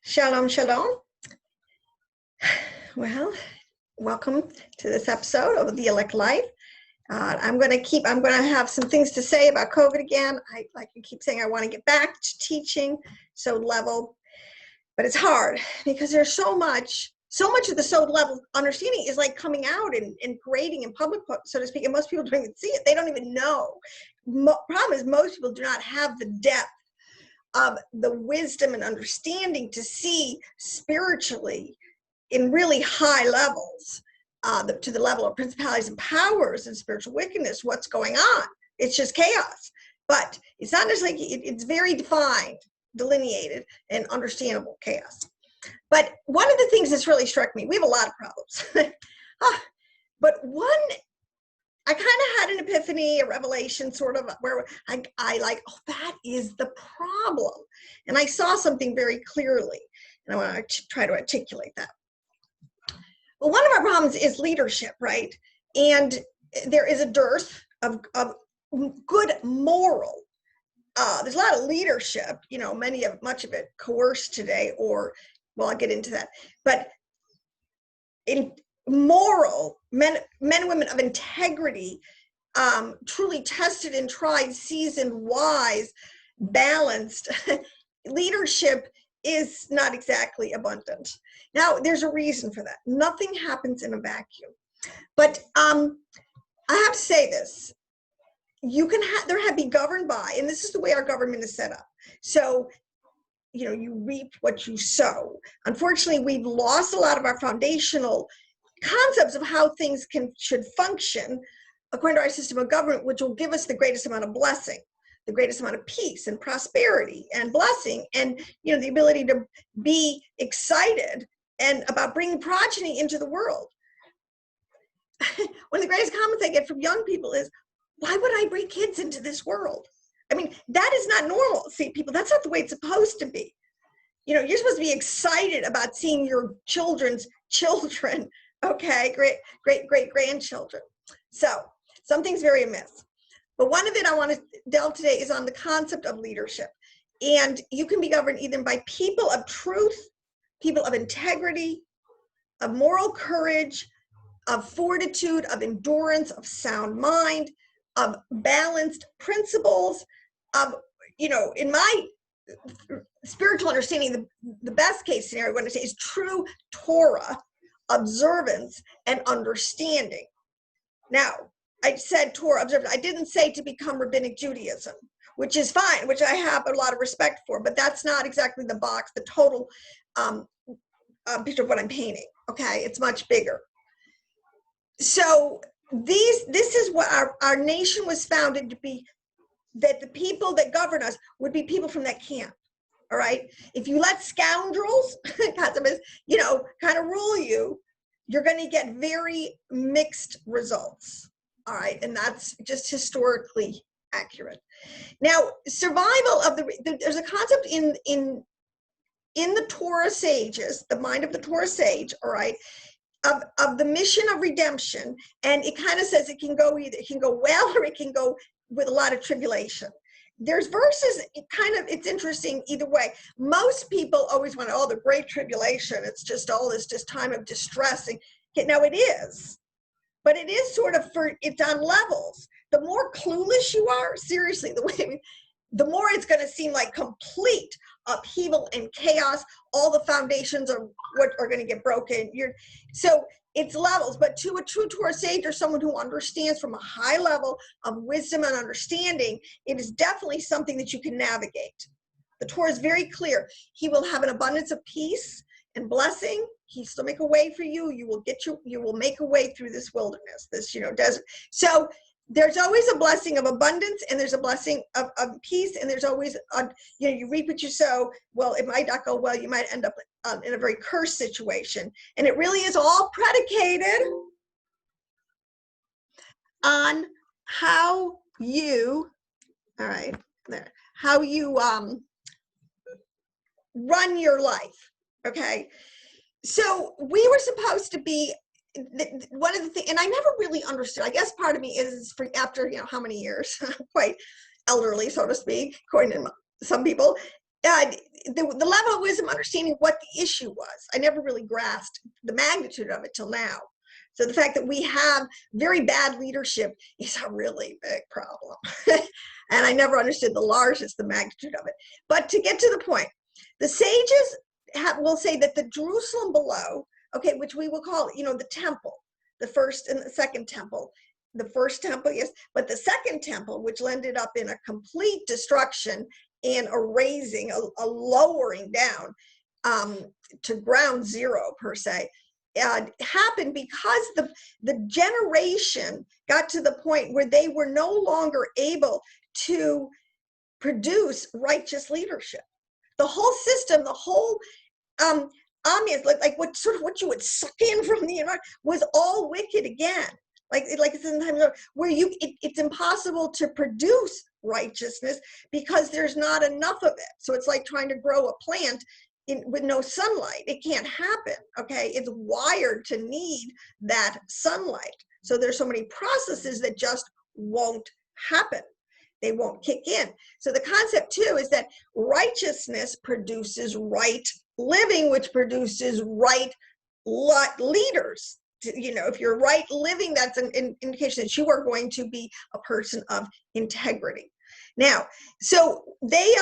Shalom, shalom. Well, welcome to this episode of The Elect Life. I'm going to have some things to say about COVID again. I keep saying I want to get back to teaching so level, but it's hard because there's so much of the so level understanding is like coming out and parading in public, so to speak, and most people don't even see it. They don't even know. Problem is most people do not have the depth of the wisdom and understanding to see spiritually in really high levels, to the level of principalities and powers and spiritual wickedness, what's going on. It's just chaos. But it's not necessarily, it's very defined, delineated, and understandable chaos. But one of the things that's really struck me, we have a lot of problems. But one, I kind of had an epiphany, a revelation sort of, where I like, oh, that is the problem. And I saw something very clearly, and I want to try to articulate that. Well, one of our problems is leadership, right? And there is a dearth of good moral. There's a lot of leadership, much of it coerced today, or, well, I'll get into that. But in moral, men and women of integrity, truly tested and tried, seasoned, wise, balanced, leadership is not exactly abundant. Now, there's a reason for that. Nothing happens in a vacuum. But I have to say this. You can be governed by, and this is the way our government is set up. So, you reap what you sow. Unfortunately, we've lost a lot of our foundational concepts of how things should function according to our system of government, which will give us the greatest amount of blessing, the greatest amount of peace and prosperity and blessing, and the ability to be excited and about bringing progeny into the world. One of the greatest comments I get from young people is, why would I bring kids into this world? I mean, that is not normal. See, people, that's not the way it's supposed to be. You're supposed to be excited about seeing your children's children, okay, great grandchildren. So something's very amiss. But one of it I want to delve today is on the concept of leadership. And you can be governed either by people of truth, people of integrity, of moral courage, of fortitude, of endurance, of sound mind, of balanced principles, of, in my spiritual understanding, the best case scenario, what I say, is true Torah observance and understanding. Now, I said Torah observance. I didn't say to become Rabbinic Judaism, which is fine, which I have a lot of respect for, but that's not exactly the box, the total picture of what I'm painting. Okay, it's much bigger. So this is what our nation was founded to be, that the people that govern us would be people from that camp. All right. If you let scoundrels, kind of rule you, you're going to get very mixed results. All right. And that's just historically accurate. Now, survival of there's a concept in the Torah sages, the mind of the Torah sage, all right, of the mission of redemption. And it kind of says it can go well, or it can go with a lot of tribulation. There's verses, it's interesting either way. Most people always want, the great tribulation, it's just all this just time of distress. Now it is, but it is sort of it's on levels. The more clueless you are, seriously, the more it's going to seem like complete upheaval and chaos. All the foundations are what are going to get broken. So it's levels, but to a true Torah sage, or someone who understands from a high level of wisdom and understanding, it is definitely something that you can navigate. The Torah is very clear. He will have an abundance of peace and blessing. He still make a way for you. You will make a way through this wilderness, this desert. So there's always a blessing of abundance, and there's a blessing of peace, and there's always you reap what you sow. Well, it might not go well. You might end up in a very cursed situation, and it really is all predicated on how you run your life. Okay, so we were supposed to be one of the things, and I never really understood. I guess part of me is after how many years, quite elderly, so to speak, according to some people, the level of wisdom, understanding what the issue was. I never really grasped the magnitude of it till now. So the fact that we have very bad leadership is a really big problem. And I never understood the largest, the magnitude of it. But to get to the point, the sages will say that the Jerusalem below, okay, which we will call, the temple, the first and the second temple. The first temple, yes, but the second temple, which ended up in a complete destruction and a raising, a lowering down to ground zero per se, happened because the generation got to the point where they were no longer able to produce righteous leadership. The whole system, the whole ambience, like what you would suck in from the environment was all wicked again. Like sometimes where it's impossible to produce righteousness because there's not enough of it. So it's like trying to grow a plant with no sunlight. It can't happen. Okay, it's wired to need that sunlight. So there's so many processes that just won't happen. They won't kick in. So the concept too is that righteousness produces right living, which produces right leaders. If you're right living, that's an indication that you are going to be a person of integrity. Now, so they,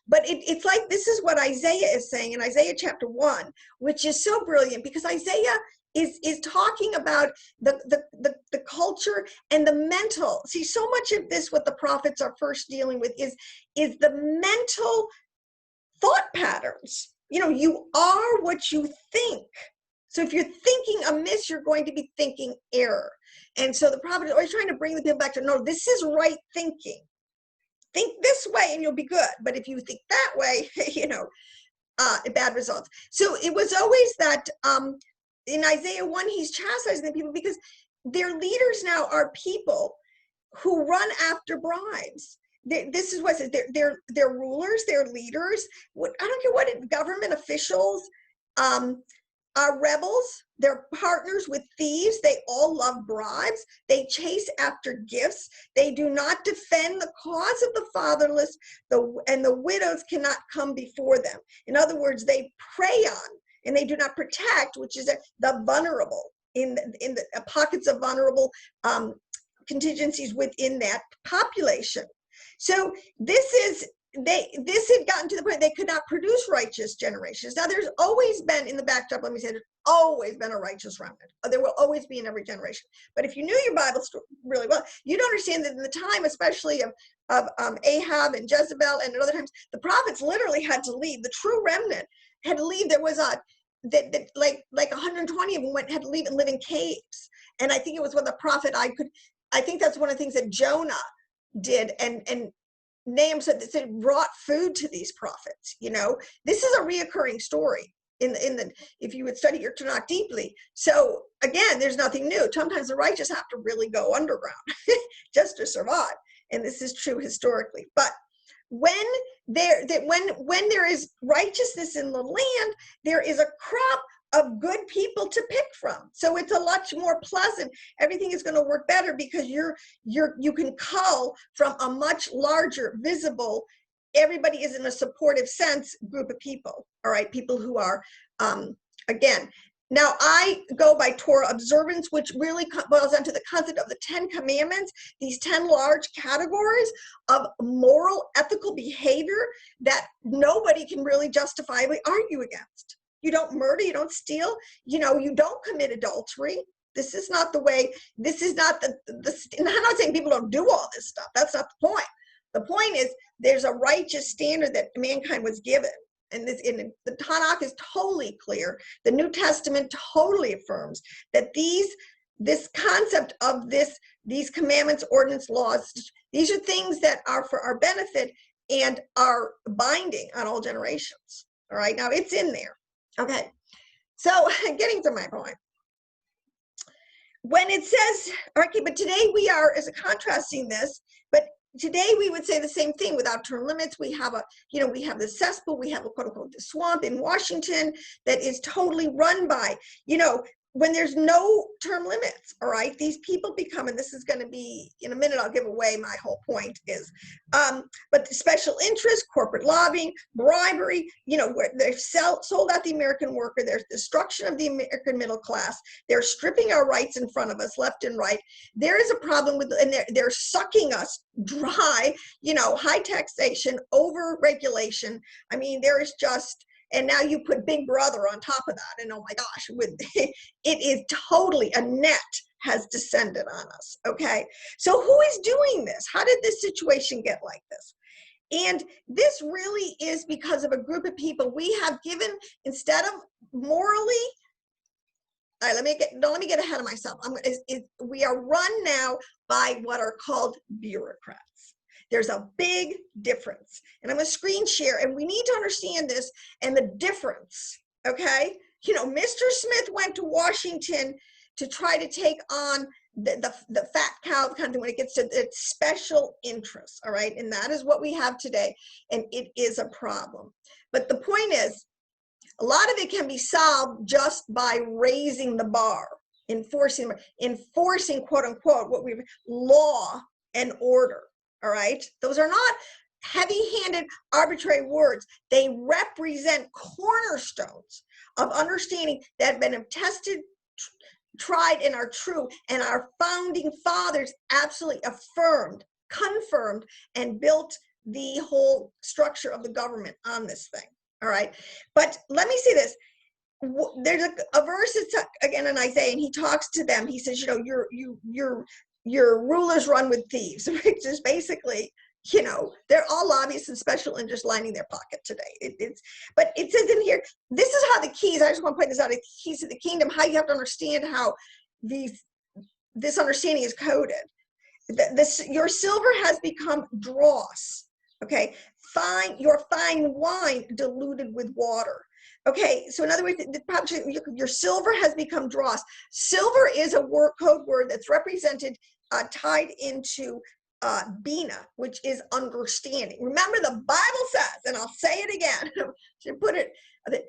but it's like, this is what Isaiah is saying in Isaiah chapter 1, which is so brilliant because Isaiah is talking about the culture and the mental. See, so much of this, what the prophets are first dealing with is the mental thought patterns. You are what you think. So if you're thinking amiss, you're going to be thinking error. And so the prophet is always trying to bring the people back to, no, this is right thinking. Think this way and you'll be good. But if you think that way, bad results. So it was always that in Isaiah 1, he's chastising the people because their leaders now are people who run after bribes. This is what it says. They're rulers, they're leaders. I don't care what government officials, are rebels, they're partners with thieves, they all love bribes, they chase after gifts, they do not defend the cause of the fatherless, and the widows cannot come before them. In other words, they prey on and they do not protect, which is the vulnerable, in the pockets of vulnerable contingencies within that population. So this had gotten to the point they could not produce righteous generations. Now, there's always been in the backdrop, let me say, there's always been a righteous remnant. There will always be in every generation. But if you knew your Bible really well, you'd understand that in the time, especially of Ahab and Jezebel and at other times, the prophets literally had to leave. The true remnant had to leave. There was like 120 of them had to leave and live in caves. And I think it was when the prophet, I think that's one of the things that Jonah did, and Nahum said that it brought food to these prophets. This is a reoccurring story if you would study your Tanakh deeply. So again, there's nothing new. Sometimes the righteous have to really go underground just to survive, and this is true historically. But when there is righteousness in the land, there is a crop of good people to pick from. So it's a lot more pleasant. Everything is going to work better because you can cull from a much larger, visible, everybody is in a supportive sense group of people. All right, people who are, again, now I go by Torah observance, which really boils down to the concept of the 10 commandments, these 10 large categories of moral, ethical behavior that nobody can really justifiably argue against. You don't murder, you don't steal, you don't commit adultery. This is not the way, this is not I'm not saying people don't do all this stuff. That's not the point. The point is there's a righteous standard that mankind was given. And the Tanakh is totally clear. The New Testament totally affirms that this concept of these commandments, ordinance, laws, these are things that are for our benefit and are binding on all generations. All right, now it's in there. Okay, so getting to my point. When it says, okay, but today we are, as a contrasting this, but today we would say the same thing without term limits. We have we have the cesspool, we have a quote unquote the swamp in Washington that is totally run by, when there's no term limits, all right, these people become, and this is going to be, in a minute, I'll give away my whole point is, but the special interest, corporate lobbying, bribery, you know, where they've sold out the American worker, there's destruction of the American middle class, they're stripping our rights in front of us, left and right. There is a problem with, and they're sucking us dry, you know, high taxation, over regulation. I mean, there is just, and now you put Big Brother on top of that, and oh my gosh, it is totally, a net has descended on us, okay? So who is doing this? How did this situation get like this? And this really is because of a group of people we have given, instead of morally, all right, don't let me get ahead of myself. We are run now by what are called bureaucrats. There's a big difference, and I'm going to screen share, and we need to understand this and the difference, okay? You know, Mr. Smith went to Washington to try to take on the fat cow kind of thing when it gets to its special interests, all right? And that is what we have today, and it is a problem. But the point is, a lot of it can be solved just by raising the bar, enforcing quote unquote, what we law and order. All right, those are not heavy-handed, arbitrary words. They represent cornerstones of understanding that have been tested, tried, and are true. And our founding fathers absolutely affirmed, confirmed, and built the whole structure of the government on this thing. All right, but let me say this. There's a verse that's again in Isaiah, and he talks to them. He says, you know, your rulers run with thieves, which is basically, you know, they're all lobbyists and special interests lining their pocket today. But it says in here, this is how the keys, I just want to point this out, the keys to the kingdom, how you have to understand how this understanding is coded. Your silver has become dross, okay? Your fine wine diluted with water. Okay, so in other words, your silver has become dross. Silver is a code word that's represented, tied into Bina, which is understanding. Remember, the Bible says, and I'll say it again, to put it, the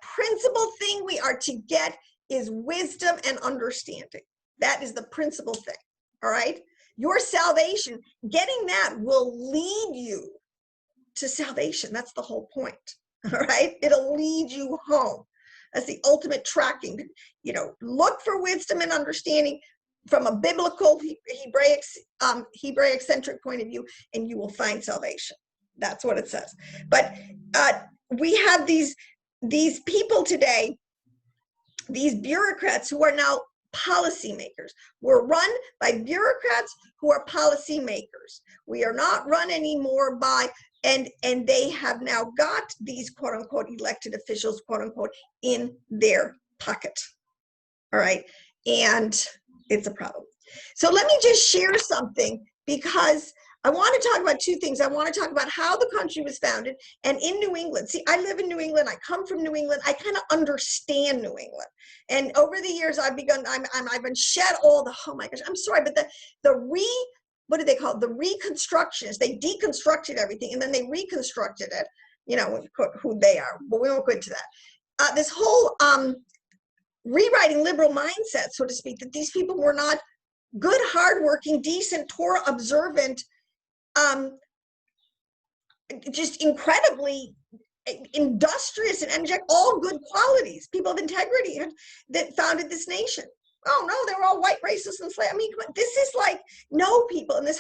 principal thing we are to get is wisdom and understanding. That is the principal thing, all right? Your salvation, getting that will lead you to salvation. That's the whole point. All right, it'll lead you home. That's the ultimate tracking. You know, look for wisdom and understanding from a biblical Hebraic centric point of view, and you will find salvation. That's what it says. But we have these people today, these bureaucrats who are now policymakers. We're run by bureaucrats who are policymakers. We are not run anymore by, and they have now got these quote unquote elected officials, quote unquote, in their pocket. All right, and it's a problem. So let me just share something, because I want to talk about two things. I want to talk about how the country was founded, and in New England. See, I live in New England. I come from New England. I kind of understand New England. And over the years, I've been shed all the, oh my gosh, I'm sorry, but what do they call it? The reconstructionists. They deconstructed everything, and then they reconstructed it. You know, who they are, but we won't go into that. This whole rewriting liberal mindset, so to speak, that these people were not good, hardworking, decent, Torah observant, just incredibly industrious and energetic, all good qualities, people of integrity that founded this nation. Oh no, they were all white, racist, and slave. I mean, this is like, no, people, and this,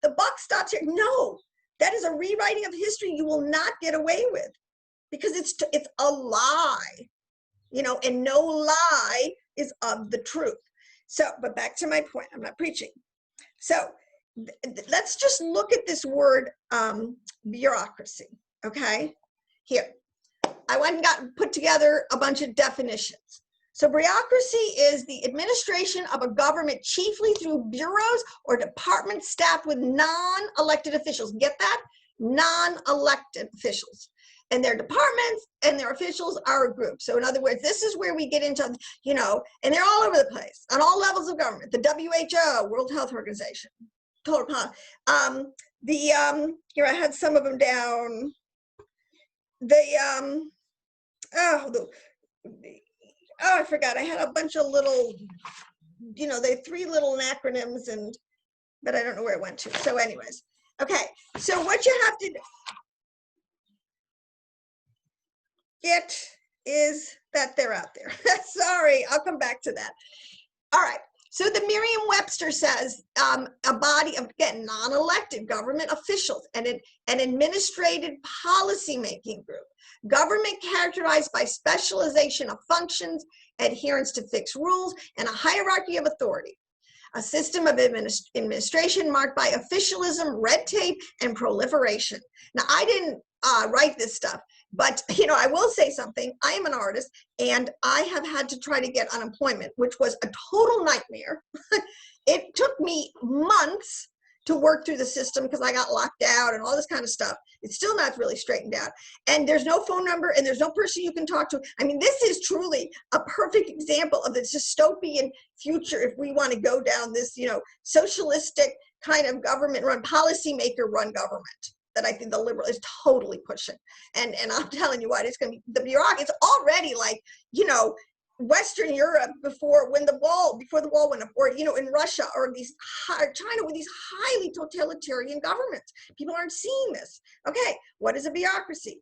the buck stops here. No, that is a rewriting of history you will not get away with, because it's a lie, you know, and no lie is of the truth. So, but back to my point, I'm not preaching. So let's just look at this word bureaucracy, okay? Here, I went and put together a bunch of definitions. So bureaucracy is the administration of a government chiefly through bureaus or departments staffed with non-elected officials. Get that? Non-elected officials. And their departments and their officials are a group. So in other words, this is where we get into, you know, and they're all over the place on all levels of government. The WHO, World Health Organization, here I had some of them down. oh, I forgot. I had a bunch of little, you know, they 3 little acronyms, and but I don't know where it went to. So anyways, okay. So what you have to get is that they're out there. Sorry, I'll come back to that. All right. So the Merriam-Webster says a body of, again, non-elected government officials and an administrative policy-making group. Government characterized by specialization of functions, adherence to fixed rules, and a hierarchy of authority. A system of administration marked by officialism, red tape, and proliferation. Now, I didn't write this stuff, but, you know, I will say something. I am an artist, and I have had to try to get unemployment, which was a total nightmare. It took me months to work through the system because I got locked out and all this kind of stuff. It's still not really straightened out. And there's no phone number, and there's no person you can talk to. I mean, this is truly a perfect example of the dystopian future if we want to go down this, you know, socialistic kind of government-run, policymaker-run government that I think the liberal is totally pushing. And I'm telling you what, it's going to be the bureaucracy. It's already like, you know, Western Europe before the wall went up, or, you know, in Russia, or China, with these highly totalitarian governments. People aren't seeing this. Okay, what is a bureaucracy?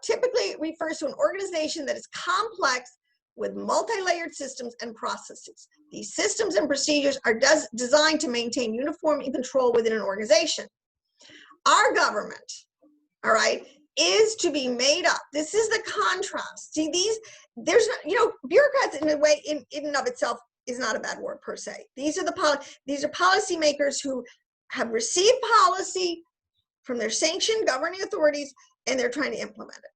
Typically, it refers to an organization that is complex with multi-layered systems and processes. These systems and procedures are designed to maintain uniform and control within an organization. Our government, all right, is to be made up. This is the contrast. See, there's not, you know, bureaucrats in a way, in and of itself, is not a bad word per se. These are policymakers who have received policy from their sanctioned governing authorities, and they're trying to implement it.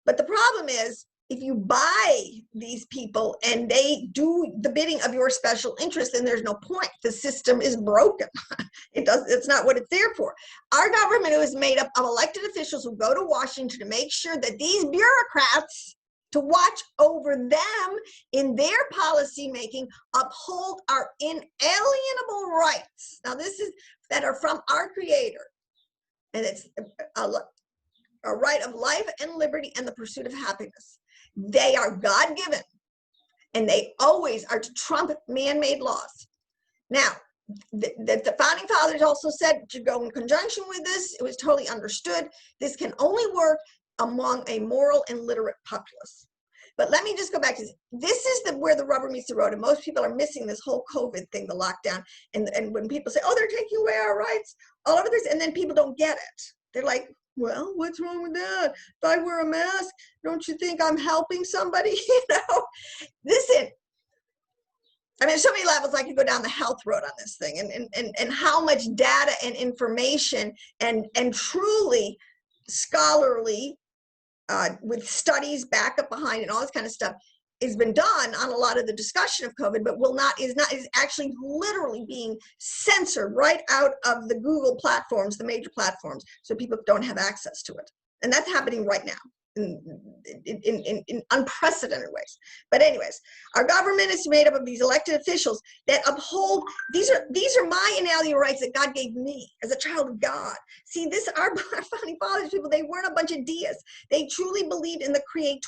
But the problem is, if you buy these people and they do the bidding of your special interest, then there's no point. The system is broken. It's not what it's there for. Our government is made up of elected officials who go to Washington to make sure that these bureaucrats, to watch over them in their policy making, uphold our inalienable rights. Now, this is that are from our Creator, and it's a right of life and liberty and the pursuit of happiness. They are God-given, and they always are to trump man-made laws. Now, the founding fathers also said to go in conjunction with this. It was totally understood. This can only work among a moral and literate populace. But let me just go back to this. This is where the rubber meets the road, and most people are missing this whole COVID thing, the lockdown. And when people say, oh, they're taking away our rights, all over this, and then people don't get it. They're like, well, what's wrong with that? If I wear a mask, don't you think I'm helping somebody? You know, listen, I mean, there's so many levels I could go down the health road on this thing, and how much data and information and truly scholarly with studies back up behind and all this kind of stuff has been done on a lot of the discussion of COVID, but is actually literally being censored right out of the Google platforms, the major platforms, so people don't have access to it. And that's happening right now in unprecedented ways. But anyways, our government is made up of these elected officials that uphold, these are my inalienable rights that God gave me as a child of God. See, our founding fathers, people, they weren't a bunch of deists. They truly believed in the Creator.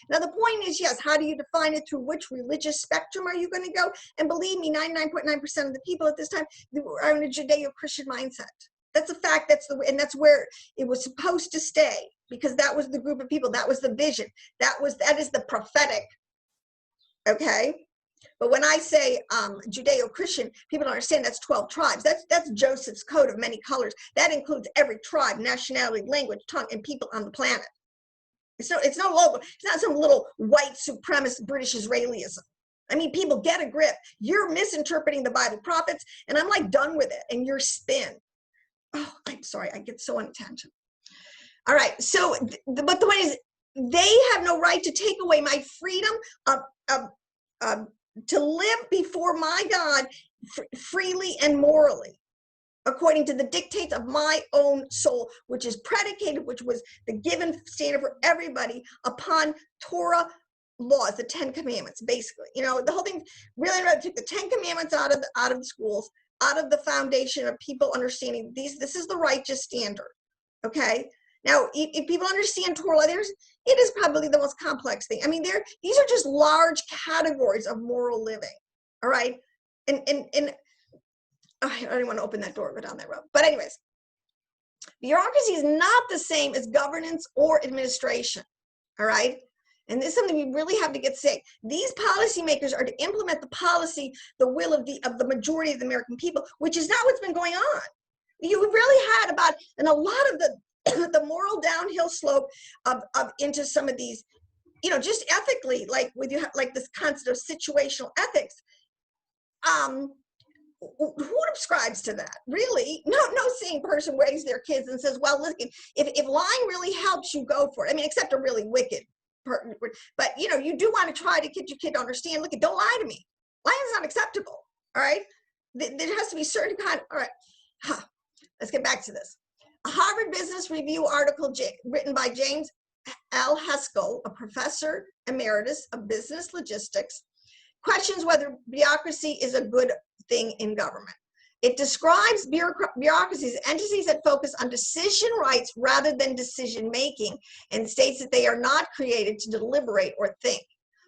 Now, the point is, yes, how do you define it? Through which religious spectrum are you going to go? And believe me, 99.9% of the people at this time are in a Judeo-Christian mindset. That's a fact. And that's where it was supposed to stay, because that was the group of people. That was the vision. That is the prophetic. Okay. But when I say Judeo-Christian, people don't understand that's 12 tribes. That's Joseph's coat of many colors. That includes every tribe, nationality, language, tongue, and people on the planet. It's no local. It's not some little white supremacist British Israelism. I mean, people, get a grip. You're misinterpreting the Bible prophets, and I'm like done with it. And your spin. Oh, I'm sorry. I get so on a tangent. All right. So, but the point is, they have no right to take away my freedom to live before my God freely and morally, according to the dictates of my own soul, which is predicated, which was the given standard for everybody upon Torah laws, the 10 commandments, basically. You know, the whole thing really took the 10 commandments out of the schools, out of the foundation of people understanding this is the righteous standard. Okay. Now, if people understand Torah, it is probably the most complex thing. I mean, these are just large categories of moral living. All right, and I don't want to open that door, go down that road. But anyways, bureaucracy is not the same as governance or administration. All right. And this is something we really have to get sick. These policymakers are to implement the policy, the will of the majority of the American people, which is not what's been going on. You really had and a lot of the moral downhill slope of into some of these, just ethically, like like this concept of situational ethics. Who subscribes to that? Really? No sane person waves their kids and says, well, listen, if lying really helps you, go for it. I mean, except a really wicked person. But, you do want to try to get your kid to understand, look, don't lie to me. Lying is not acceptable, all right? There has to be certain kind, all right. Let's get back to this. A Harvard Business Review article written by James L. Haskell, a professor emeritus of business logistics, questions whether bureaucracy is a good thing in government. It describes bureaucracies as entities that focus on decision rights rather than decision making, and states that they are not created to deliberate or think.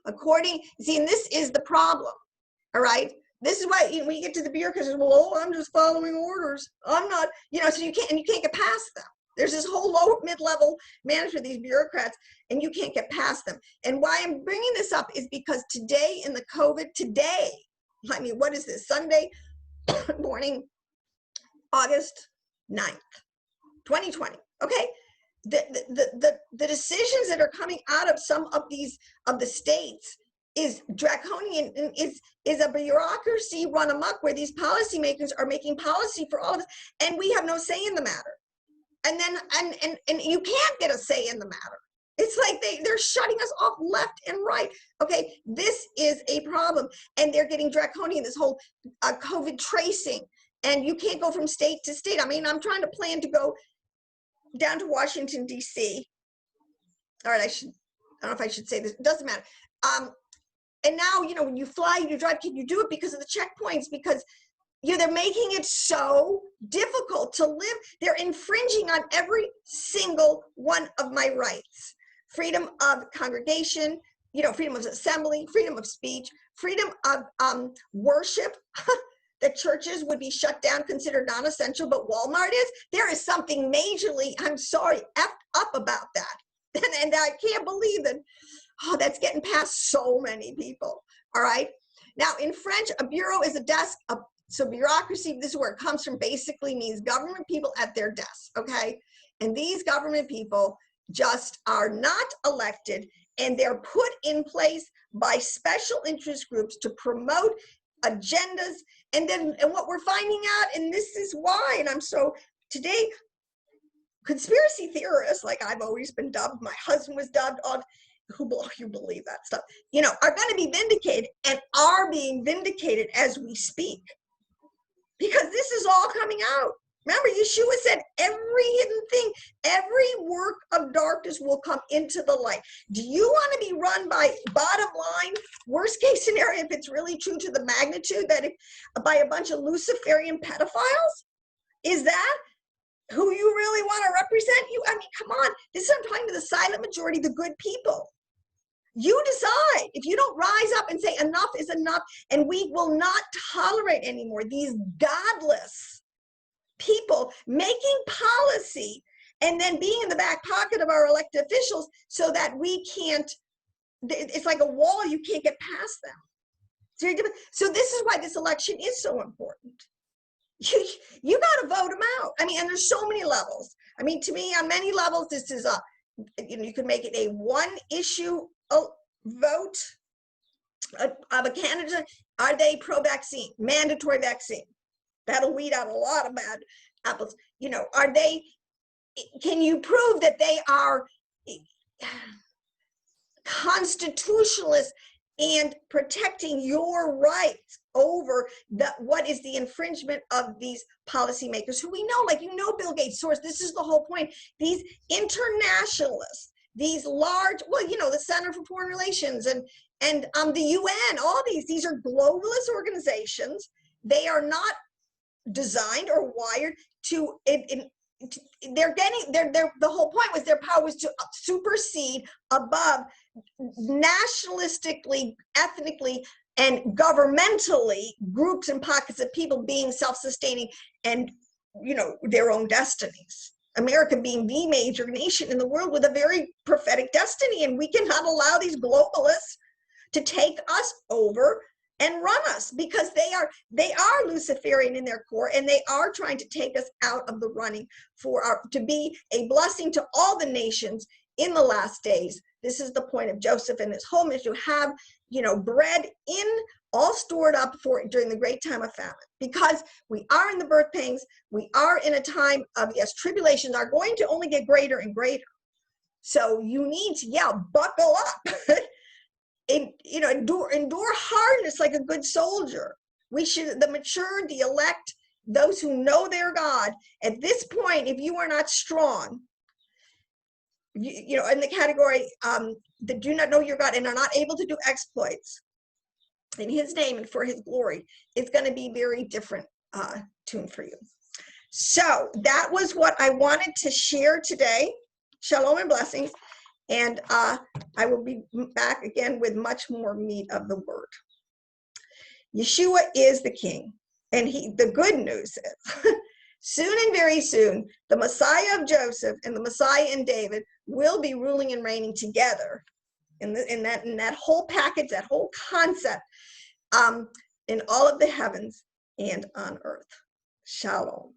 And this is the problem, all right? This is why when you get to the bureaucrats, well, I'm just following orders. I'm not, so you can't get past them. There's this whole low mid-level management of these bureaucrats, and you can't get past them. And why I'm bringing this up is because today in the COVID, I mean, what is this, Sunday morning, August 9th, 2020, okay? The decisions that are coming out of some of the states is draconian, and is a bureaucracy run amok where these policymakers are making policy for all of us, and we have no say in the matter. And then, and you can't get a say in the matter. It's like they're shutting us off left and right. Okay, this is a problem. And they're getting draconian, this whole COVID tracing. And you can't go from state to state. I mean, I'm trying to plan to go down to Washington, D.C. All right, I don't know if I should say this. It doesn't matter. And now, when you fly, you drive, can you do it because of the checkpoints? Because they're making it so difficult to live. They're infringing on every single one of my rights. Freedom of congregation, freedom of assembly, freedom of speech, freedom of worship. That churches would be shut down, considered non-essential, but Walmart is. There is something majorly, I'm sorry, effed up about that. And I can't believe that, that's getting past so many people, all right? Now, in French, a bureau is a desk. So bureaucracy, this is where it comes from, basically means government people at their desks, okay? And these government people just are not elected, and they're put in place by special interest groups to promote agendas. And what we're finding out, and this is why, and today, conspiracy theorists, like I've always been dubbed, my husband was dubbed, you believe that stuff, are going to be vindicated, and are being vindicated as we speak. Because this is all coming out. Remember, Yeshua said every hidden thing, every work of darkness will come into the light. Do you want to be run by, bottom line, worst case scenario, if it's really true to the magnitude, that by a bunch of Luciferian pedophiles? Is that who you really want to represent you? I mean, come on. This is what I'm talking to, the silent majority, the good people. You decide. If you don't rise up and say enough is enough, and we will not tolerate anymore these godless people making policy and then being in the back pocket of our elected officials so that we can't, it's like a wall, you can't get past them. So this is why this election is so important. You got to vote them out. I mean, and there's so many levels. I mean, to me, on many levels, this is you could make it a one issue vote of a candidate. Are they pro-vaccine? Mandatory vaccine. That'll weed out a lot of bad apples. Are they, can you prove that they are constitutionalists and protecting your rights over what is the infringement of these policymakers who we know, like, Bill Gates' source. This is the whole point. These internationalists, these large, the Center for Foreign Relations and the UN, all these are globalist organizations. They are not designed or wired to the whole point was their power was to supersede above nationalistically, ethnically, and governmentally groups and pockets of people being self-sustaining and, you know, their own destinies. America being the major nation in the world with a very prophetic destiny, and we cannot allow these globalists to take us over and run us, because they are Luciferian in their core, and they are trying to take us out of the running to be a blessing to all the nations in the last days. This is the point of Joseph and his whole mission, to have, you know, bread all stored up for during the great time of famine, because we are in the birth pangs. We are in a time of, yes, tribulations are going to only get greater and greater. So you need to, buckle up. You know, endure hardness like a good soldier. We should, the mature, the elect, those who know their God. At this point, if you are not strong, you know, in the category that do not know your God and are not able to do exploits in his name and for his glory, it's going to be very different tune for you. So that was what I wanted to share today. Shalom and blessings. And I will be back again with much more meat of the word. Yeshua is the king. And the good news is, soon and very soon, the Messiah of Joseph and the Messiah in David will be ruling and reigning together in that whole package, that whole concept, in all of the heavens and on earth. Shalom.